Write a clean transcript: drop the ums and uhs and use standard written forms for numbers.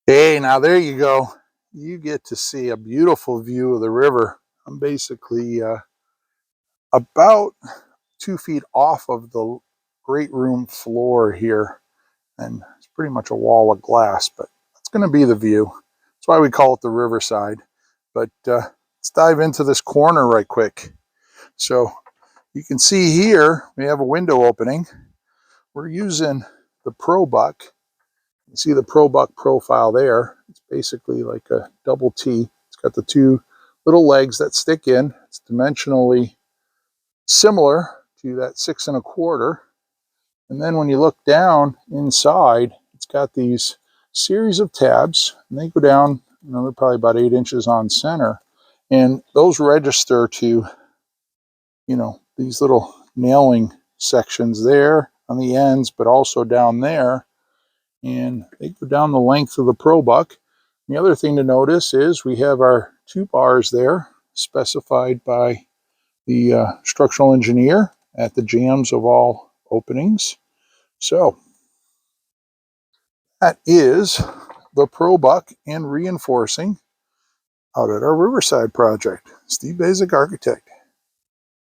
Hey, now there you go. You get to see a beautiful view of the river. I'm basically about 2 feet off of the great room floor here, and it's pretty much a wall of glass, but that's going to be the view. That's why we call it the riverside. But let's dive into this corner right quick. So you can see here we have a window opening. We're using the ProBuck. You see the ProBuck profile there. It's basically like a double T. It's got the two little legs that stick in. It's dimensionally similar to that 6 1/4. And then when you look down inside, it's got these series of tabs, and they go down, they're probably about 8 inches on center. And those register to, these little nailing sections there on the ends, but also down there. And they go down the length of the ProBuck. The other thing to notice is we have our 2 bars there specified by the structural engineer at the jambs of all openings. So that is the ProBuck and reinforcing out at our Riverside project. Steve Basic Architect.